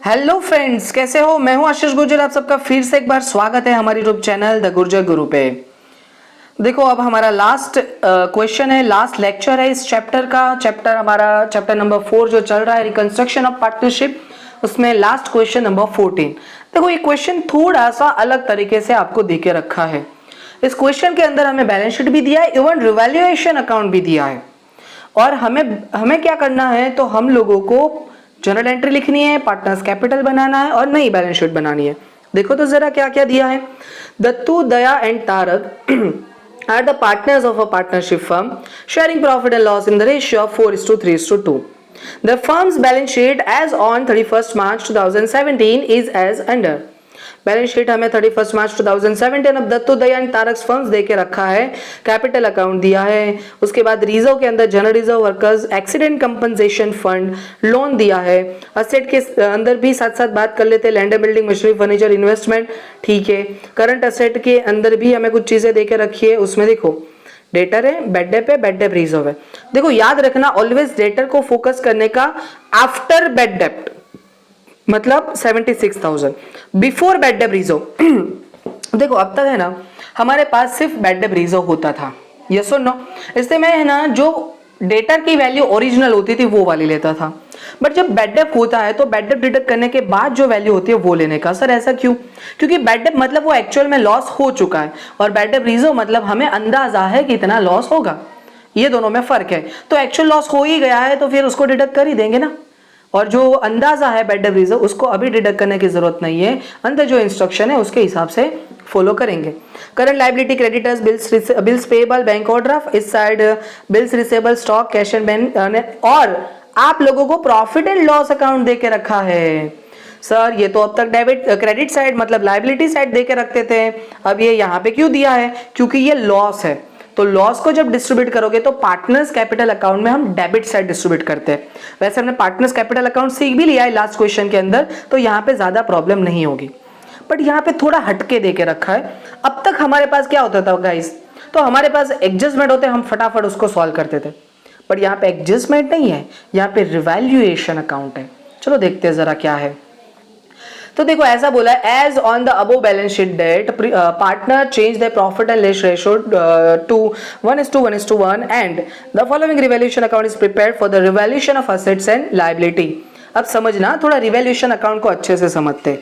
Hello friends, कैसे हो? मैं हूं आशीष गुर्जर। आप सबका फिर से एक बार स्वागत है हमारी यूट्यूब चैनल द गुर्जर गुरु पे। देखो, अब हमारा लास्ट क्वेश्चन है, लास्ट लेक्चर है इस चैप्टर का। चैप्टर नंबर 4 जो चल रहा है, रिकंस्ट्रक्शन ऑफ पार्टनरशिप, उसमें लास्ट क्वेश्चन नंबर 14। देखो, ये क्वेश्चन थोड़ा सा अलग तरीके से आपको दे के रखा है। इस क्वेश्चन के अंदर हमें बैलेंस शीट भी दिया है, इवन रिवैल्यूएशन अकाउंट भी दिया है। और हमें क्या करना है, तो हम लोगों को जनरल एंट्री लिखनी है, पार्टनर्स कैपिटल बनाना है और नई बैलेंस शीट बनानी है। देखो तो जरा क्या क्या दिया है। Dattu, Daya and Tarak are the partners of a partnership firm sharing profit and loss in the ratio of 4:3:2. The firm's balance sheet as on 31st March 2017 is as under. Balance sheet हमें 31 मार्च 2017 अब दत्तू, दया एंड तारक फर्म्स दे के रखा है। Capital account दिया है, उसके बाद reserve के अंदर general reserve, workers accident compensation fund, loan दिया है। असेट के अंदर भी साथ साथ बात कर लेते हैं, land, building, machinery, furniture, investment, ठीक है। करंट असेट के अंदर भी हमें कुछ चीजें दे के रखी है। उसमें देखो, डेटर है, बेड डेप है, बेड डेप रिजर्व है। देखो याद रखना, ऑलवेज डेटर को फोकस करने का आफ्टर बेड डेप्ट, मतलब 76,000 बिफोर बेड डेप रिजर्व। देखो अब तक है ना, हमारे पास सिर्फ बेड डेप रिजर्व होता था, यस और नो। इसलिए मैं है ना, जो डेटर की वैल्यू ओरिजिनल होती थी वो वाली लेता था। बट जब बेड डेप होता है तो बेड डेप डिडक्ट करने के बाद जो वैल्यू होती है वो लेने का। सर ऐसा क्यों? क्योंकि बेड डेप मतलब वो एक्चुअल में लॉस हो चुका है, और बेड डेप रिजर्व मतलब हमें अंदाजा है कि इतना लॉस होगा। ये दोनों में फर्क है। तो एक्चुअल लॉस हो ही गया है तो फिर उसको डिडक्ट कर ही देंगे ना। और जो अंदाजा है बेड डेप रिजर्व, उसको अभी डिडक्ट करने की जरूरत नहीं है, अंदर जो इंस्ट्रक्शन है उसके हिसाब से फॉलो करेंगे। Current liability, creditors, bills payable, bank overdraft, इस side bills receivable, stock, cash and bank, और आप लोगों को प्रॉफिट एंड लॉस अकाउंट दे के रखा है। सर ये तो अब तक डेबिट क्रेडिट साइड मतलब लायबिलिटी साइड दे के रखते थे, अब ये यहाँ पे क्यों दिया है? क्योंकि ये लॉस है। तो लॉस को जब डिस्ट्रीब्यूट करोगे तो पार्टनर्स कैपिटल अकाउंट में हम डेबिट साइड डिस्ट्रीब्यूट करते हैं। वैसे हमने पार्टनर्स कैपिटल अकाउंट सीख भी लिया है लास्ट क्वेश्चन के अंदर, तो यहाँ पे ज्यादा प्रॉब्लम नहीं होगी। बट यहाँ पे थोड़ा हटके दे के रखा है। अब तक हमारे पास क्या होता था गाइस, तो हमारे पास एडजस्टमेंट होते, हम फटाफट उसको सॉल्व करते थे। बट यहाँ पे एडजस्टमेंट नहीं है, यहाँ पे रिवैल्यूएशन अकाउंट है। चलो देखते हैं जरा क्या है। तो देखो ऐसा बोला है, as on the above balance sheet date partner change the profit and loss ratio to 1:1:1 and the following revaluation account is prepared for the revaluation of assets and liability. अब समझना, थोड़ा रिवैल्यूएशन अकाउंट को अच्छे से समझते।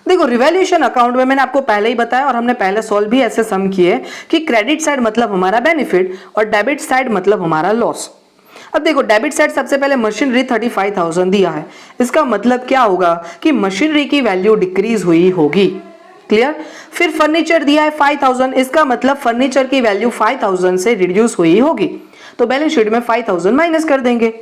देखो revaluation account में मैंने आपको पहले ही बताया और हमने पहले सॉल्व भी ऐसे सम किए कि क्रेडिट साइड मतलब हमारा बेनिफिट और डेबिट साइड मतलब हमारा लॉस। अब देखो डेबिट साइड सबसे पहले मशीनरी 35,000 दिया है, इसका मतलब क्या होगा कि मशीनरी की वैल्यू डिक्रीज हुई होगी। क्लियर? फिर फर्नीचर दिया है 5,000, इसका मतलब फर्नीचर की वैल्यू 5,000 से रिड्यूस हुई होगी। तो बैलेंस शीट में 5,000 माइनस कर देंगे।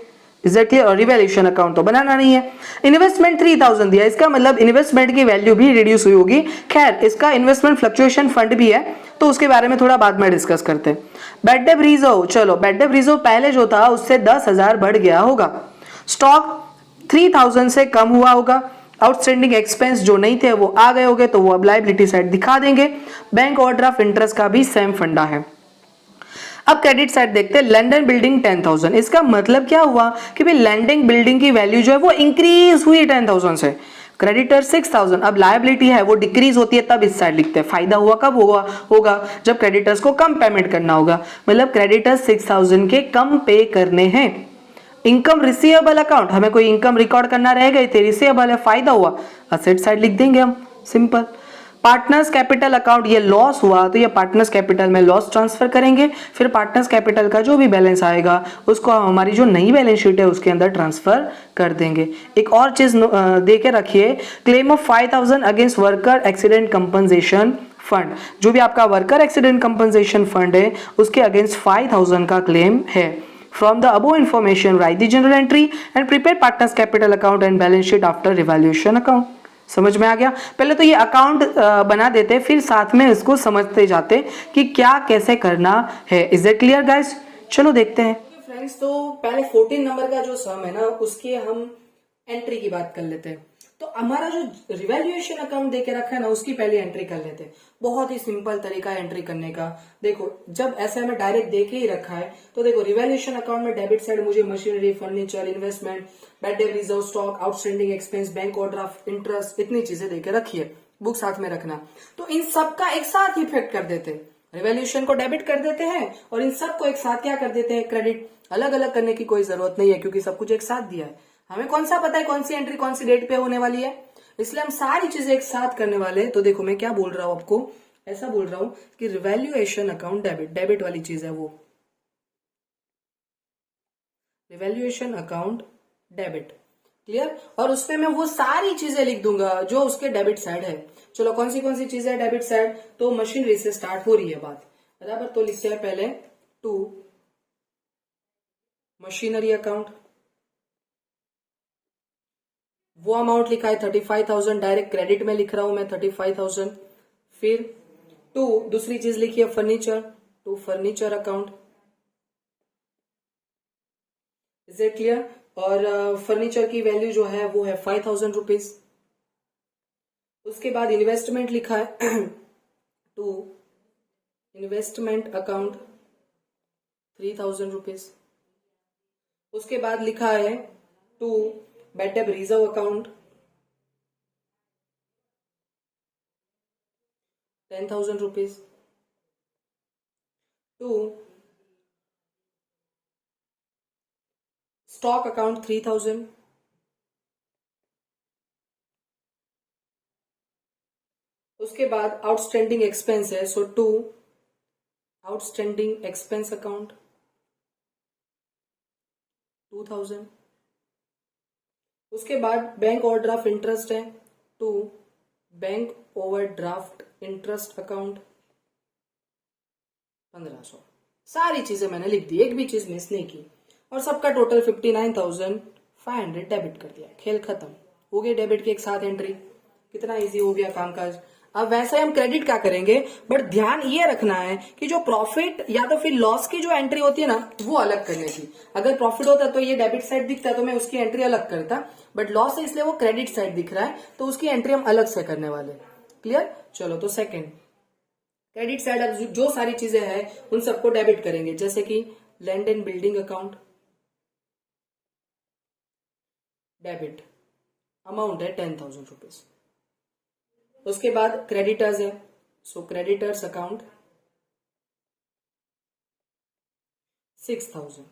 Is that clear? और रिवैल्यूएशन अकाउंट तो बनाना नहीं है। इन्वेस्टमेंट 3,000 दिया, इसका मतलब इन्वेस्टमेंट की वैल्यू भी रिड्यूस हुई होगी। खैर इसका इन्वेस्टमेंट फ्लक्चुएशन फंड भी है, तो उसके बारे में थोड़ा बाद में डिस्कस करते हैं। बेड डेप रिजर्व, चलो बेड डेप रिजर्व पहले जो था उससे 10,000 बढ़ गया होगा। स्टॉक 3,000 से कम हुआ होगा। आउटस्टैंडिंग एक्सपेंस जो नहीं थे वो आ गए होंगे, तो वो अब लायबिलिटी साइड दिखा देंगे। बैंक ओवरड्राफ्ट इंटरेस्ट का भी सेम फंडा है। अब क्रेडिट साइड देखते हैं, लैंड बिल्डिंग 10,000, इसका मतलब क्या हुआ कि भाई लैंडिंग बिल्डिंग की वैल्यू जो है वो इंक्रीज हुई 10,000 से। क्रेडिटर 6,000, अब लायबिलिटी है वो डिक्रीज होती है, तब इस साइड लिखते हैं। फायदा हुआ कब होगा जब क्रेडिटर्स को कम पेमेंट करना होगा, मतलब क्रेडिटर्स 6,000 के कम पे करने हैं। इनकम रिसीवेबल अकाउंट, हमें कोई इनकम रिकॉर्ड करना रह गई थी, रिसीवेबल है, फायदा हुआ, असेट साइड लिख देंगे हम, सिंपल। पार्टनर्स कैपिटल अकाउंट, ये लॉस हुआ तो ये पार्टनर्स कैपिटल में लॉस ट्रांसफर करेंगे। फिर पार्टनर्स कैपिटल का जो भी बैलेंस आएगा उसको हमारी जो नई बैलेंस शीट है उसके अंदर ट्रांसफर कर देंगे। एक और चीज दे के रखिए, claim of 5,000 against worker accident compensation fund. जो भी आपका वर्कर एक्सीडेंट कंपनसेशन फंड है उसके अगेंस्ट 5,000 का क्लेम है। From the above information, write the journal entry and prepare partners capital account and balance sheet after revaluation account. समझ में आ गया? पहले तो ये अकाउंट बना देते, फिर साथ में इसको समझते जाते कि क्या कैसे करना है। Is it clear guys? चलो देखते हैं फ्रेंड्स। तो पहले 14 नंबर का जो सम है ना, उसके हम एंट्री की बात कर लेते हैं। तो हमारा जो रिवैल्यूएशन अकाउंट देके रखा है ना, उसकी पहले एंट्री कर लेते हैं। बहुत ही सिंपल तरीका है एंट्री करने का। देखो, जब ऐसा हमें डायरेक्ट देके ही रखा है, तो देखो रिवैल्यूएशन अकाउंट में डेबिट साइड मुझे machinery, furniture, investment, bad debt reserve, stock, outstanding expense, bank overdraft, interest, इतनी चीजें देके रखी है। बुक साथ में रखना। तो इन सब का एक साथ इफेक्ट कर देते हैं। रिवैल्यूएशन को डेबिट कर देते हैं और इन सब को एक साथ क्या कर देते हैं, क्रेडिट। अलग अलग करने की कोई जरूरत नहीं है, क्योंकि सब कुछ एक साथ दिया है। हमें कौन सा पता है कौन सी एंट्री कौन सी डेट पे होने वाली है, इसलिए हम सारी चीजें एक साथ करने वाले हैं। तो देखो मैं क्या बोल रहा हूं आपको, ऐसा बोल रहा हूं कि रिवैल्यूएशन अकाउंट डेबिट, डेबिट वाली चीज है वो, रिवैल्यूएशन अकाउंट डेबिट, क्लियर। और उसपे मैं वो सारी चीजें लिख दूंगा जो उसके डेबिट साइड है। चलो कौन सी चीजें है डेबिट साइड, तो मशीनरी से स्टार्ट हो रही है बात, बराबर। तो लिखते हैं पहले टू मशीनरी अकाउंट, वो अमाउंट लिखा है 35,000, डायरेक्ट क्रेडिट में लिख रहा हूं मैं 35,000। फिर टू दूसरी चीज लिखी है furniture, to furniture account, is it clear. और फर्नीचर की वैल्यू जो है वो है 5,000 रुपीज। उसके बाद इन्वेस्टमेंट लिखा है टू इन्वेस्टमेंट अकाउंट 3,000 रुपीज। उसके बाद लिखा है to bad debt reserve account 10,000 rupees. To stock account 3,000। उसके बाद आउटस्टैंडिंग एक्सपेंस है, so to outstanding expense account 2,000। उसके बाद बैंक ओवरड्राफ्ट इंटरेस्ट है, to bank overdraft interest account 1,500। सारी चीजें मैंने लिख दी, एक भी चीज मिस नहीं की, और सबका टोटल 59,500 डेबिट कर दिया। खेल खत्म हो गई डेबिट की एक साथ एंट्री। कितना इजी हो गया कामकाज। अब वैसे हम क्रेडिट क्या करेंगे, बट ध्यान ये रखना है कि जो प्रॉफिट या तो फिर लॉस की जो एंट्री होती है ना, वो अलग करने की। अगर प्रॉफिट होता तो ये डेबिट साइड दिखता तो मैं उसकी एंट्री अलग करता, बट लॉस है इसलिए वो क्रेडिट साइड दिख रहा है, तो उसकी एंट्री हम अलग से करने वाले। क्लियर। चलो तो सेकेंड क्रेडिट साइड, अब जो सारी चीजें हैं उन सबको डेबिट करेंगे, जैसे कि land and building account, debit, amount है 10,000 रुपीज। उसके बाद क्रेडिटर्स है, सो क्रेडिटर्स अकाउंट 6,000,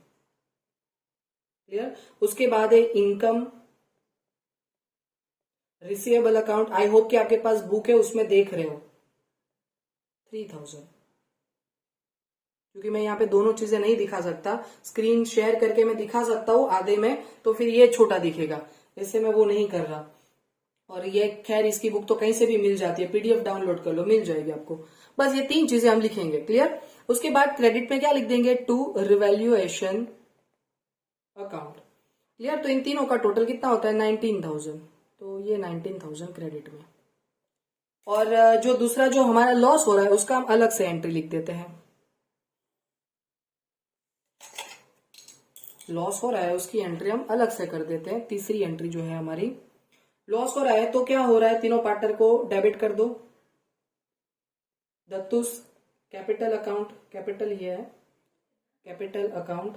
क्लियर। उसके बाद है income receivable account, I hope कि आपके पास बुक है उसमें देख रहे हो, 3,000। क्योंकि मैं यहाँ पे दोनों चीजें नहीं दिखा सकता, स्क्रीन शेयर करके मैं दिखा सकता हूँ आधे में, तो फिर ये छोटा दिखेगा, इससे मैं वो नहीं कर रहा। और ये खैर इसकी बुक तो कहीं से भी मिल जाती है, पीडीएफ डाउनलोड कर लो, मिल जाएगी आपको। बस ये तीन चीजें हम लिखेंगे, क्लियर। उसके बाद क्रेडिट में क्या लिख देंगे, टू रिवैल्यूएशन अकाउंट, क्लियर। तो इन तीनों का टोटल कितना होता है, 19,000, तो ये 19,000 क्रेडिट में। और जो दूसरा जो हमारा लॉस हो रहा है उसका हम अलग से एंट्री लिख देते हैं। लॉस हो रहा है उसकी एंट्री हम अलग से कर देते हैं। तीसरी एंट्री जो है हमारी, लॉस हो रहा है तो क्या हो रहा है, तीनों पार्टनर को डेबिट कर दो। दत्तूस कैपिटल अकाउंट, कैपिटल ये है, कैपिटल अकाउंट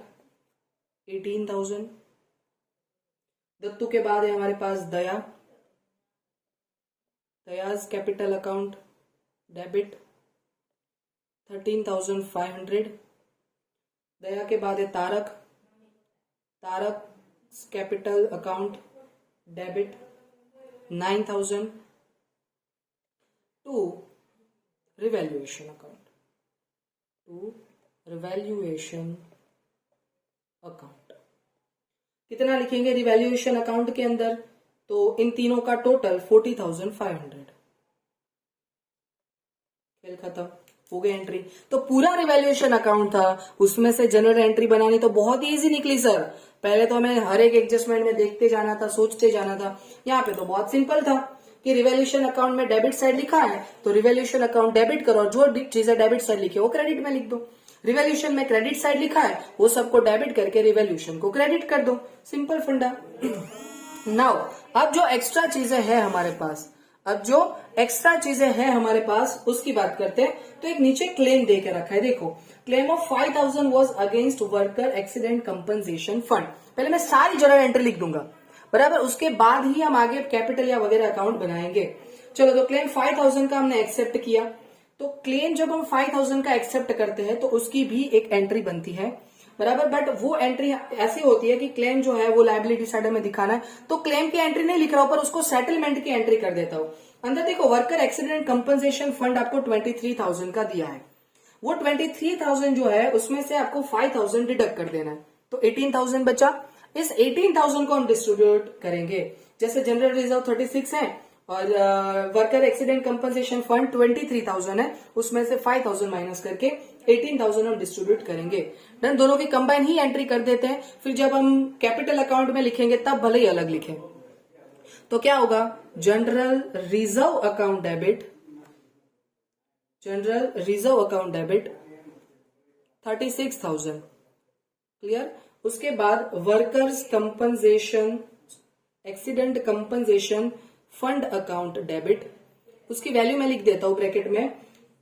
18,000। दत्तू के बाद है हमारे पास Daya, Daya's capital account debit 13,500। Daya के बाद है Tarak, Tarak capital account debit 9,000। To revaluation account, to revaluation account कितना लिखेंगे रिवैल्यूएशन अकाउंट के अंदर, तो इन तीनों का टोटल 40,500। खेल खत्म हो गई एंट्री। तो पूरा रिवैल्यूएशन अकाउंट था, उसमें से जनरल एंट्री बनानी तो बहुत ही इजी निकली सर। पहले तो हमें हर एक एडजस्टमेंट में देखते जाना था, सोचते जाना था। यहाँ पे तो बहुत सिंपल था कि रिवैल्यूएशन अकाउंट में डेबिट साइड लिखा है तो रिवैल्यूएशन अकाउंट डेबिट करो, और जो चीजें डेबिट साइड लिखी वो क्रेडिट में लिख दो। रिवैल्यूएशन में क्रेडिट साइड लिखा है वो सबको डेबिट करके रिवैल्यूएशन को क्रेडिट कर दो, सिंपल फंडा। नाउ अब जो एक्स्ट्रा चीजें हैं हमारे पास, अब जो एक्स्ट्रा चीजें हैं हमारे पास उसकी बात करते हैं। तो एक नीचे क्लेम दे के रखा है, देखो claim of 5000 was against worker accident compensation fund. पहले मैं सारी जर्नल एंट्री लिख दूंगा, बराबर, उसके बाद ही हम आगे कैपिटल या वगैरह अकाउंट बनाएंगे। चलो, तो क्लेम 5000 का हमने एक्सेप्ट किया। तो क्लेम जब हम 5000 का एक्सेप्ट करते हैं तो उसकी भी एक एंट्री बनती है, बराबर। बट वो एंट्री ऐसी होती है कि क्लेम जो है वो लायबिलिटी साइड में दिखाना है, तो क्लेम की एंट्री नहीं लिख रहा हूं, पर उसको सेटलमेंट की एंट्री कर देता हूं। अंदर देखो वर्कर एक्सीडेंट कंपनसेशन फंड आपको 23,000 का दिया है। वो 23,000 जो है उसमें से आपको 5,000 डिडक्ट कर देना है, तो 18,000 बचा। इस 18,000 को हम डिस्ट्रीब्यूट करेंगे, जैसे जनरल रिजर्व 36 है और वर्कर एक्सीडेंट कंपनसेशन फंड 23,000 है, उसमें से 5,000 माइनस करके 18,000 हम डिस्ट्रीब्यूट करेंगे। देन दोनों की कंबाइन ही एंट्री कर देते हैं। फिर जब हम कैपिटल अकाउंट में लिखेंगे तब भले ही अलग लिखें। तो क्या होगा, general reserve account debit, general reserve account debit 36,000, clear. उसके बाद workers compensation accident compensation fund account debit, उसकी वैल्यू मैं लिख देता हूं ब्रैकेट में,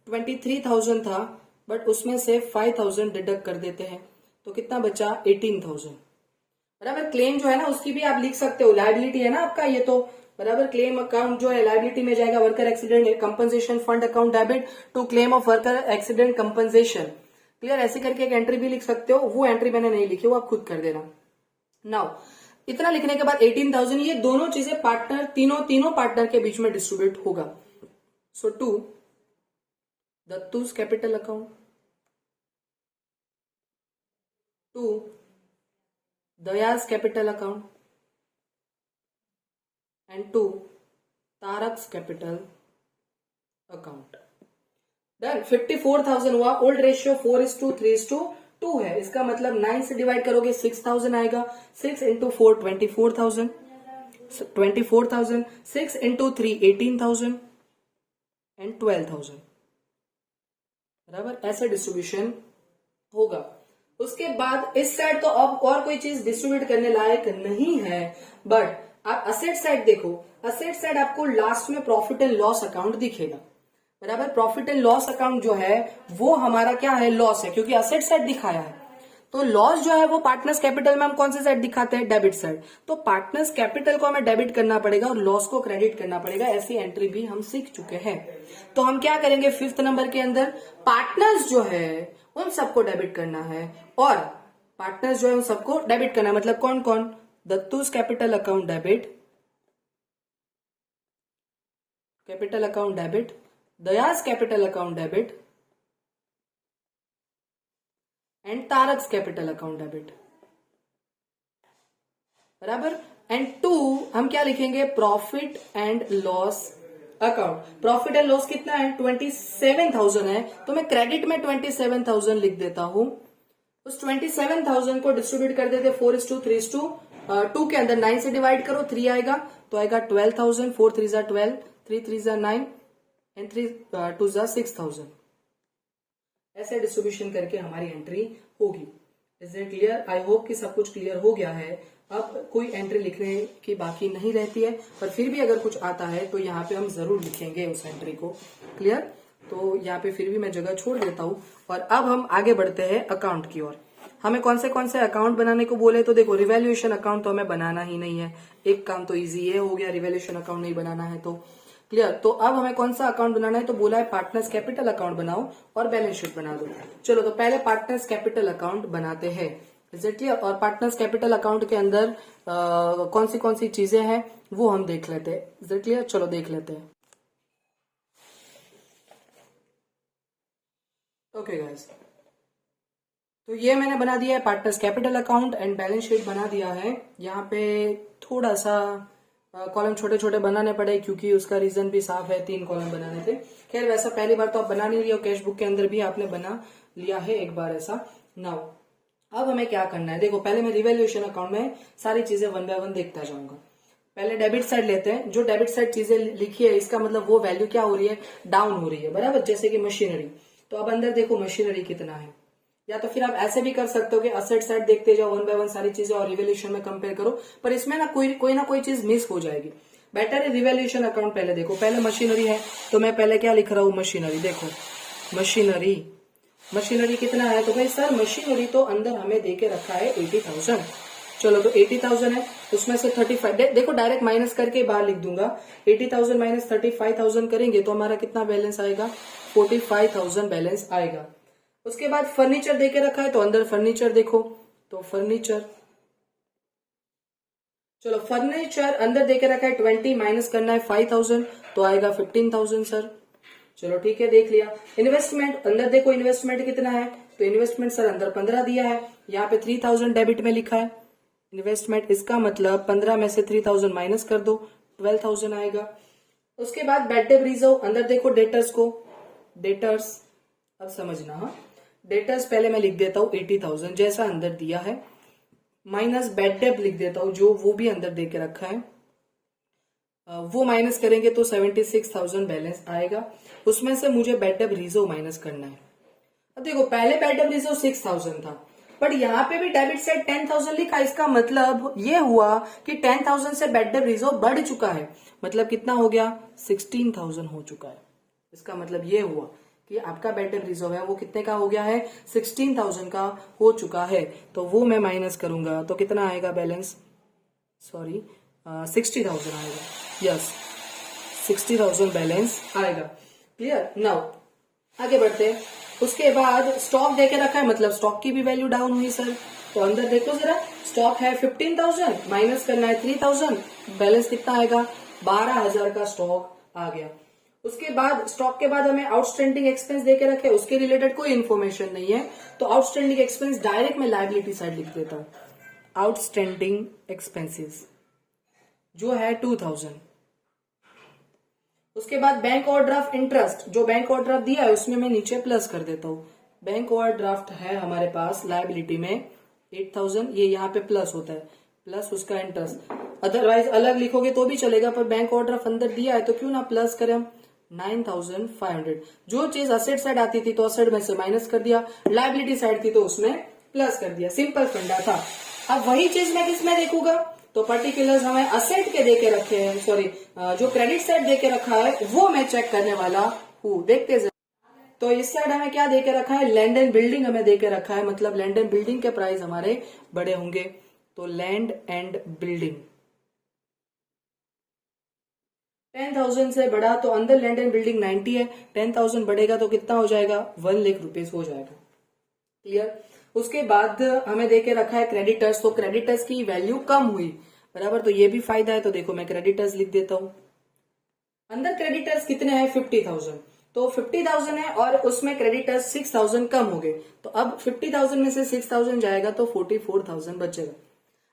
23,000 था बट उसमें से 5,000 डिडक्ट कर देते हैं, तो कितना बचा 18,000, बराबर। क्लेम जो है ना उसकी भी आप लिख सकते हो, लायबिलिटी है ना आपका ये, तो बराबर क्लेम अकाउंट जो है लायबिलिटी में जाएगा, worker accident compensation fund account debit to claim of worker accident compensation, clear. ऐसे करके एक एंट्री भी लिख सकते हो, वो एंट्री मैंने नहीं लिखी, वो आप खुद कर देना। नाउ इतना लिखने के बाद 18,000 ये दोनों चीजें पार्टनर तीनों पार्टनर के बीच में डिस्ट्रीब्यूट होगा। So to Dattu's capital account, to Daya's capital account and to Tarak's capital account. Done. 54,000 हुआ। ओल्ड रेशियो 4:3:2 है, इसका मतलब 9 से डिवाइड करोगे 6,000 आएगा। 6 इंटू 4 24,000, 24,000, 6 इंटू 3 18,000 एंड 12,000, बराबर। ऐसा डिस्ट्रीब्यूशन होगा। उसके बाद इस साइड तो अब और कोई चीज डिस्ट्रीब्यूट करने लायक नहीं है, बट आप असेट साइड देखो, असेट साइड आपको लास्ट में प्रॉफिट एंड लॉस अकाउंट दिखेगा, बराबर। प्रॉफिट एंड लॉस अकाउंट जो है वो हमारा क्या है, लॉस है, क्योंकि असेट साइड दिखाया है। तो लॉस जो है वो पार्टनर्स कैपिटल में हम कौन से साइड दिखाते हैं, डेबिट साइड। तो पार्टनर्स कैपिटल को हमें डेबिट करना पड़ेगा और लॉस को क्रेडिट करना पड़ेगा। ऐसी एंट्री भी हम सीख चुके हैं। तो हम क्या करेंगे, 5th नंबर के अंदर पार्टनर्स जो है उन सबको डेबिट करना है, और पार्टनर्स जो है उन सबको डेबिट करना है, मतलब कौन कौन, Dattu's capital account debit, capital account debit, Daya's capital account debit and Tarak's capital account debit, बराबर। एंड 2 हम क्या लिखेंगे, profit and loss account. Profit and loss कितना है, 27,000 है, तो मैं क्रेडिट में 27,000 लिख देता हूं। उस 27,000 को डिस्ट्रीब्यूट कर देते 4:3:2 के अंदर 9 से डिवाइड करो, 3 आएगा, तो आएगा 12,000, 4 3 12, 3 3 9 एंड 3 2 6,000। ऐसे डिस्ट्रीब्यूशन करके हमारी एंट्री होगी। Is it clear? I hope कि सब कुछ क्लियर हो गया है। अब कोई एंट्री लिखने की बाकी नहीं रहती है, पर फिर भी अगर कुछ आता है तो यहाँ पे हम जरूर लिखेंगे उस एंट्री को। क्लियर? तो यहाँ पे फिर भी मैं जगह छोड़ देता हूँ और अब हम आगे बढ़ते हैं अकाउंट की ओर। हमें कौन से अकाउंट बनाने को बोले, तो देखो रिवैल्यूएशन अकाउंट तो हमें बनाना ही नहीं है, एक काम तो इजी ये हो गया, रिवैल्यूएशन अकाउंट नहीं बनाना है तो। क्लियर? तो अब हमें कौन सा अकाउंट बनाना है, तो बोला है पार्टनर्स कैपिटल अकाउंट बनाओ और बैलेंस शीट बना दो। चलो तो पहले पार्टनर्स कैपिटल अकाउंट बनाते हैं। Is it clear? और पार्टनर्स कैपिटल अकाउंट के अंदर कौन सी चीजें हैं वो हम देख लेते हैं। Is it clear? चलो देख लेते हैं। ओके गाइस, तो ये मैंने बना दिया है partners capital account and balance sheet बना दिया है। यहाँ पे थोड़ा सा कॉलम छोटे छोटे बनाने पड़े क्योंकि उसका रीजन भी साफ है, 3 कॉलम बनाने थे। खैर वैसा पहली बार तो आप बना नहीं रही हो, कैश बुक के अंदर भी आपने बना लिया है एक बार ऐसा। नाउ अब हमें क्या करना है, देखो पहले मैं रिवैल्यूएशन अकाउंट में सारी चीजें 1 बाय 1 देखता जाऊंगा। पहले डेबिट साइड लेते हैं। जो डेबिट साइड चीजें लिखी है इसका मतलब वो वैल्यू क्या हो रही है, डाउन हो रही है, बराबर। जैसे कि मशीनरी, तो अब अंदर देखो मशीनरी कितना है, या तो फिर आप ऐसे भी कर सकते हो कि असेट साइड देखते जाओ वन बाय वन सारी चीजें और रिवैल्यूएशन में कंपेयर करो, पर इसमें ना कोई ना कोई चीज मिस हो जाएगी। बेटर है रिवैल्यूएशन अकाउंट पहले देखो। पहले मशीनरी है तो मैं पहले क्या लिख रहा हूं, मशीनरी। देखो मशीनरी कितना है, तो भाई सर मशीनरी तो अंदर हमें दे के रखा है 80,000। चलो तो 80,000 है, उसमें से 35 देखो डायरेक्ट माइनस करके बाहर लिख दूंगा। 80,000 माइनस 35,000 करेंगे तो हमारा कितना बैलेंस आएगा, 45,000 बैलेंस आएगा। उसके बाद फर्नीचर देके रखा है तो अंदर फर्नीचर देखो, तो फर्नीचर, चलो फर्नीचर अंदर देके रखा है 20 माइनस करना है 5,000 तो आएगा 15,000 सर। चलो ठीक है, देख लिया। इन्वेस्टमेंट अंदर देखो, इन्वेस्टमेंट कितना है, तो इन्वेस्टमेंट सर अंदर 15 दिया है, यहाँ पे 3,000 डेबिट में लिखा है इन्वेस्टमेंट, इसका मतलब 15 में से 3,000 माइनस कर दो, 12,000 आएगा। उसके बाद बैड डेट रिजर्व अंदर देखो, डेटर्स को, डेटर्स अब समझना, हाँ डेटर्स पहले मैं लिख देता हूँ 80,000 जैसा अंदर दिया है, माइनस बैड डेट लिख देता हूँ जो वो भी अंदर दे के रखा है, वो माइनस करेंगे तो 76,000 बैलेंस आएगा। उसमें से मुझे बैड डेट रिजर्व माइनस करना है। अब देखो पहले बैड डेट रिजर्व 6,000 था, बट यहाँ पे भी डेबिट साइड 10,000 लिखा, इसका मतलब ये हुआ कि 10,000 से बैड डेट रिजर्व बढ़ चुका है, मतलब कितना हो गया, 16,000 हो चुका है। इसका मतलब ये हुआ कि आपका बैड डेट रिजर्व है वो कितने का हो गया है, 16,000 का हो चुका है, तो वो मैं माइनस करूंगा तो कितना आएगा बैलेंस, सॉरी 60,000 आएगा, यस 60,000 बैलेंस आएगा। क्लियर, नाउ आगे बढ़ते हैं। उसके बाद स्टॉक देके रखा है, मतलब स्टॉक की भी वैल्यू डाउन हुई सर, तो अंदर देखो जरा, स्टॉक है 15,000 माइनस करना है 3,000, बैलेंस कितना आएगा, 12,000 का स्टॉक आ गया। उसके बाद स्टॉक के बाद हमें आउटस्टैंडिंग एक्सपेंस देके रखे, उसके रिलेटेड कोई इन्फॉर्मेशन नहीं है, तो आउटस्टैंडिंग एक्सपेंस डायरेक्ट मैं लायबिलिटी साइड लिख देता हूं। आउटस्टैंडिंग एक्सपेंसेस जो है 2,000। उसके बाद बैंक ओवरड्राफ्ट इंटरेस्ट, जो बैंक ओवरड्राफ्ट दिया है उसमें मैं नीचे प्लस कर देता हूँ। बैंक ओवरड्राफ्ट है हमारे पास लायबिलिटी में 8,000, ये यहाँ पे प्लस होता है, प्लस उसका इंटरेस्ट, अदरवाइज अलग लिखोगे तो भी चलेगा, पर बैंक ओवरड्राफ्ट अंदर दिया है तो क्यों ना प्लस करें हम, 9,500। जो चीज असेट साइड आती थी तो असेट में से माइनस कर दिया, लायबिलिटी साइड थी तो उसमें प्लस कर दिया, सिंपल फंडा था। अब वही चीज मैं किसमें देखूंगा, तो पर्टिकुलर्स हमें असेट के देके रखे हैं, सॉरी जो क्रेडिट साइड देके रखा है वो मैं चेक करने वाला हूँ, देखते हैं। तो इस साइड हमें क्या देके रखा है, लैंड एंड बिल्डिंग हमें देके रखा है, मतलब लैंड एंड बिल्डिंग के प्राइस हमारे बड़े होंगे, तो लैंड एंड बिल्डिंग 10,000 से बढ़ा तो अंदर लैंड एंड बिल्डिंग 90 है, 10,000 बढ़ेगा तो कितना हो जाएगा, 1 लाख रुपीज हो जाएगा। क्लियर। उसके बाद हमें देके रखा है क्रेडिटर्स, तो क्रेडिटर्स की वैल्यू कम हुई, बराबर, तो ये भी फायदा है, तो देखो मैं क्रेडिटर्स लिख देता हूं। अंदर क्रेडिटर्स कितने हैं, 50,000, तो 50,000 है और उसमें क्रेडिटर्स 6,000 कम हो गए, तो अब 50,000 में से 6,000 जाएगा तो 44,000 बचेगा।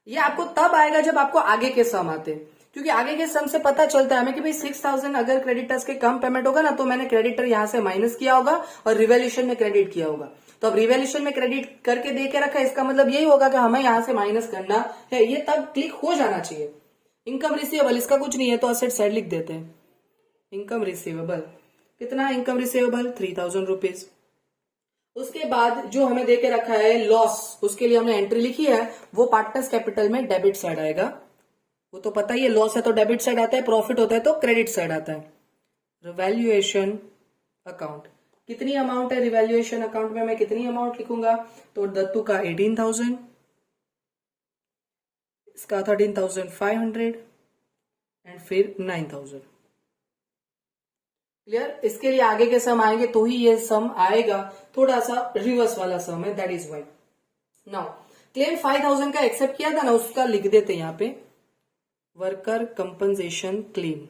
ये आपको तब आएगा जब आपको आगे के सम आते हैं, क्योंकि आगे के सम से पता चलता है हमें कि भाई 6,000 अगर क्रेडिटर्स के कम पेमेंट होगा ना तो मैंने क्रेडिटर यहां से माइनस किया होगा और रिवैल्यूएशन में क्रेडिट किया होगा, तो अब रिवैल्यूएशन में क्रेडिट करके दे के रखा है, इसका मतलब यही होगा कि हमें यहां से माइनस करना है, ये तब क्लिक हो जाना चाहिए। इनकम रिसीवेबल, इसका कुछ नहीं है तो असेट साइड लिख देते हैं। इनकम रिसीवेबल कितना, इनकम रिसीवेबल 3,000 रुपीज। उसके बाद जो हमें देके रखा है लॉस, उसके लिए हमने एंट्री लिखी है, वो पार्टनर्स कैपिटल में डेबिट साइड आएगा, वो तो पता ही है, लॉस है तो डेबिट साइड आता है, प्रॉफिट होता है तो क्रेडिट साइड आता है। रिवैल्यूएशन अकाउंट कितनी अमाउंट है, रिवैल्यूएशन अकाउंट में मैं कितनी अमाउंट लिखूंगा, तो दत्तू का 18,000, इसका 13,500 एंड फिर 9,000। क्लियर। इसके लिए आगे के सम आएंगे तो ही ये सम आएगा, थोड़ा सा रिवर्स वाला सम है, that is why. Now claim 5,000 का एक्सेप्ट किया था ना, उसका लिख देते हैं यहाँ पे, वर्कर कंपनसेशन क्लेम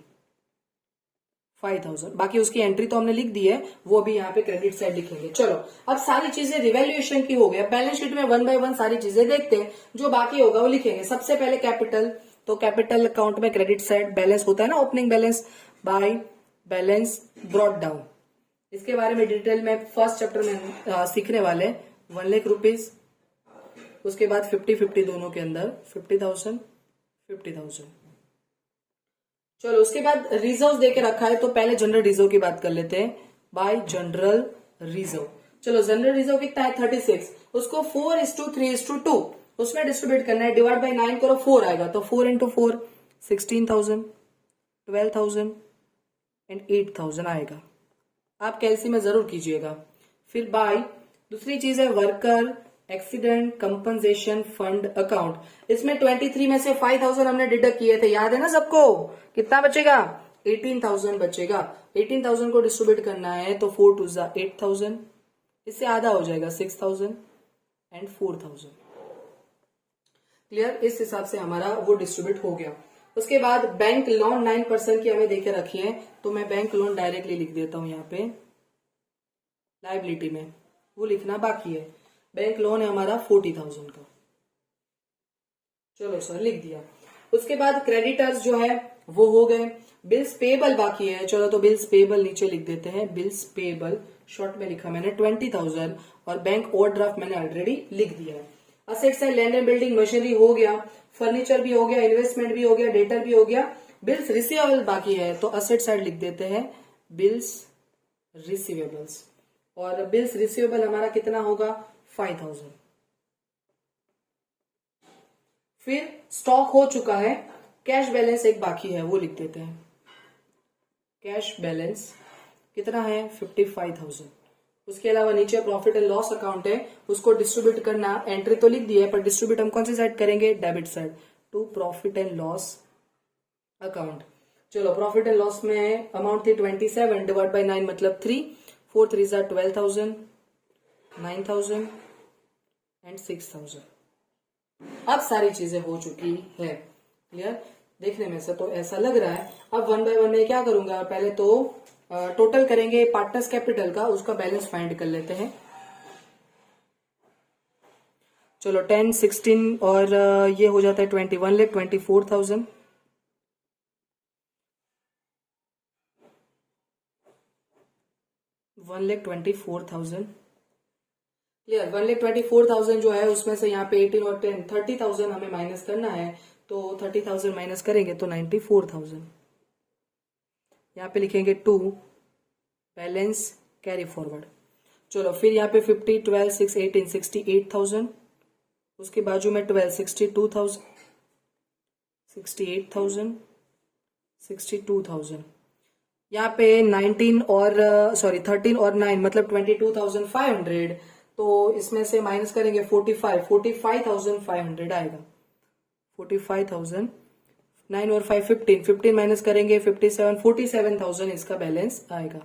5,000, बाकी उसकी एंट्री तो हमने लिख दी है, वो भी यहाँ पे क्रेडिट साइड लिखेंगे। चलो अब सारी चीजें रिवैल्यूएशन की हो गया, बैलेंस शीट में 1 बाय 1 सारी चीजें देखते हैं, जो बाकी होगा वो लिखेंगे। सबसे पहले कैपिटल, तो कैपिटल अकाउंट में क्रेडिट साइड बैलेंस होता है ना, opening balance by balance brought down, इसके बारे में डिटेल में फर्स्ट चैप्टर में सीखने वाले, 1 लाख रुपीज, उसके बाद 50-50 दोनों के अंदर 50,000 50,000। चलो उसके बाद रिजर्व देके रखा है, तो पहले जनरल रिजर्व की बात कर लेते हैं, बाय जनरल रिजर्व। चलो जनरल रिजर्व कितना है 36, उसको 4:3:2 उसमें डिस्ट्रीब्यूट करना है, डिवाइड बाई 9 करो 4 आएगा, तो 4 into 4 16,000, 12,000 एंड 8,000 आएगा। आप कैलसी में जरूर कीजिएगा। फिर बाय दूसरी चीज है worker accident compensation fund account, इसमें 23 में से 5,000 हमने डिडक्ट किए थे, याद है ना सबको, कितना बचेगा 18,000 बचेगा। 18,000 को डिस्ट्रीब्यूट करना है तो 4 2 8,000, इससे आधा हो जाएगा 6,000 एंड 4,000। क्लियर, इस हिसाब से हमारा वो डिस्ट्रीब्यूट हो गया। उसके बाद बैंक लोन 9% की हमें देके रखी है, तो मैं बैंक लोन डायरेक्टली लिख देता हूं यहाँ पे लाइबिलिटी में, वो लिखना बाकी है। बैंक लोन है हमारा 40,000 का, चलो सर लिख दिया। उसके बाद क्रेडिटर्स जो है वो हो गए, बिल्स पेबल बाकी है, चलो तो बिल्स पेबल नीचे लिख देते हैं, बिल्स पेबल शॉर्ट में लिखा मैंने 20,000, और बैंक ओवरड्राफ्ट मैंने ऑलरेडी लिख दिया है। असेट्स है लैंड एंड बिल्डिंग मशीनरी हो गया, फर्नीचर भी हो गया, इन्वेस्टमेंट भी हो गया, डेटर भी हो गया। बिल्स रिसीवेबल बाकी है, तो असेट साइड लिख देते हैं बिल्स रिसीवेबल्स, और बिल्स रिसीवेबल हमारा कितना होगा 5,000। फिर स्टॉक हो चुका है, कैश बैलेंस एक बाकी है, वो लिख देते हैं। कैश बैलेंस कितना है 55,000। उसके अलावा नीचे प्रॉफिट एंड लॉस अकाउंट है, उसको डिस्ट्रीब्यूट करना, एंट्री तो लिख दी है पर डिस्ट्रीब्यूट हम कौन सी साइड करेंगे, debit side, to profit and loss account. चलो प्रॉफिट एंड लॉस में अमाउंट थी 27, डिवाइड बाई 9 मतलब 3, 4 3 12,000, 9,000 एंड 6,000। अब सारी चीजें हो चुकी है। क्लियर, देखने में से तो ऐसा लग रहा है। अब 1 बाय 1 में क्या करूंगा, पहले तो टोटल करेंगे पार्टनर्स कैपिटल का, उसका बैलेंस फाइंड कर लेते हैं। चलो 10 16 और ये हो जाता है 21,24,000, 1,24,000। क्लियर, 1,24,000 जो है उसमें से यहाँ पे 18 और 10 30,000 हमें माइनस करना है, तो 30,000 माइनस करेंगे तो 94,000। यहाँ पे लिखेंगे 2 बैलेंस कैरी फॉरवर्ड। चलो फिर यहाँ पे 50 12 6 18 68,000, उसके बाजू में 12 62,000, 68,000, 62,000। यहाँ पे 19 और 13 और 9 मतलब 22,500, तो इसमें से माइनस करेंगे 45,500 आएगा। 45,000, 9 और 5 15 माइनस करेंगे 47,000 इसका बैलेंस आएगा।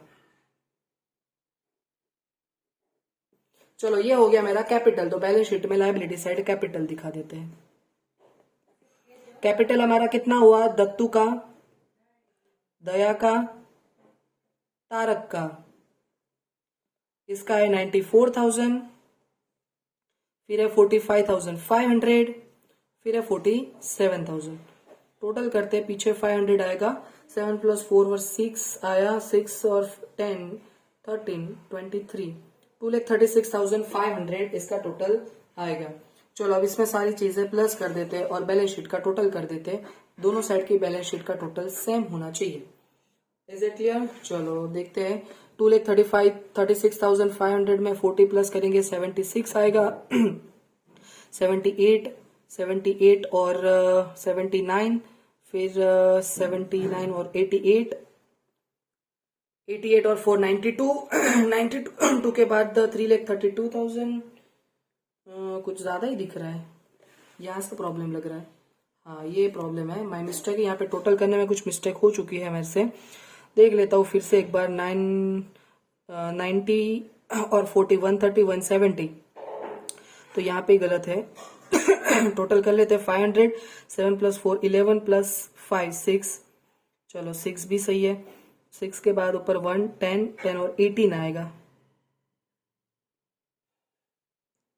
चलो ये हो गया मेरा कैपिटल, तो बैलेंस शीट में लायबिलिटी साइड कैपिटल दिखा देते हैं। कैपिटल हमारा कितना हुआ, दत्तू का, दया का, तारक का, इसका है 94,000, फिर है 45,500, फिर है 47,000। टोटल करते हैं, पीछे 500 आएगा, 7 + 4 = 6 आया, 6 और 10 13 23, 2,36,500 इसका टोटल आएगा। चलो अब इसमें सारी चीजें प्लस कर देते हैं और बैलेंस शीट का टोटल कर देते हैं। दोनों साइड की बैलेंस शीट का टोटल सेम होना चाहिए। Is it clear? चलो देखते हैं। 2,36,500 में 40 प्लस करेंगे 76 आएगा। 78 और 79, फिर 79 और 88 और 4 92 92 के बाद 3,32,000। कुछ ज्यादा ही दिख रहा है, यहाँ से तो प्रॉब्लम लग रहा है। हाँ ये प्रॉब्लम है, माई मिस्टेक है, यहाँ पे टोटल करने में कुछ मिस्टेक हो चुकी है मेरे से। देख लेता हूँ फिर से एक बार। 90 और 40 130 170, तो यहाँ पे गलत है। टोटल कर लेते हैं 500, 7 + 4 11 + 5 6। चलो 6 भी सही है। 6 के बाद ऊपर 1 10 10 और 18 आएगा।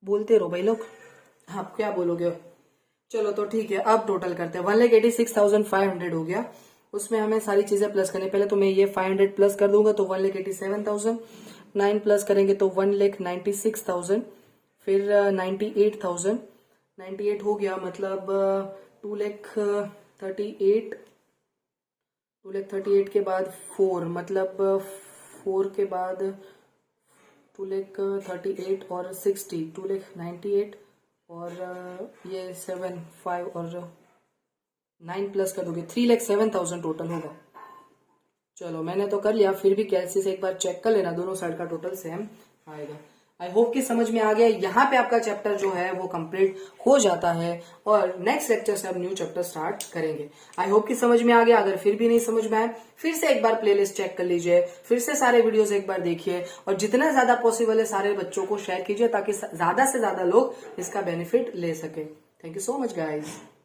बोलते रहो भाई लोग, आप क्या बोलोगे। चलो तो ठीक है, अब टोटल करते हैं। 1,86,500 हो गया। उसमें हमें सारी चीजें प्लस करनी। पहले तो मैं ये 500 प्लस कर दूंगा तो 1,87,000। 9 प्लस करेंगे तो 1,96,000, फिर 98,000। 98 हो गया मतलब 2,38,000 के बाद 4 मतलब 4 के बाद 2,38,000 और 60, 2,98,000 और ये 7, 5 और 9 प्लस कर दोगे 3,07,000 टोटल होगा। चलो मैंने तो कर लिया, फिर भी कैलसी से एक बार चेक कर लेना, दोनों साइड का टोटल सेम आएगा। आई होप कि समझ में आ गया। यहाँ पे आपका चैप्टर जो है वो कंप्लीट हो जाता है और नेक्स्ट लेक्चर से अब न्यू चैप्टर स्टार्ट करेंगे। आई होप कि समझ में आ गया। अगर फिर भी नहीं समझ में आए फिर से एक बार प्लेलिस्ट चेक कर लीजिए, फिर से सारे वीडियोस एक बार देखिए और जितना ज्यादा पॉसिबल है सारे बच्चों को शेयर कीजिए ताकि ज्यादा से ज्यादा लोग इसका बेनिफिट ले सके। Thank you so much guys.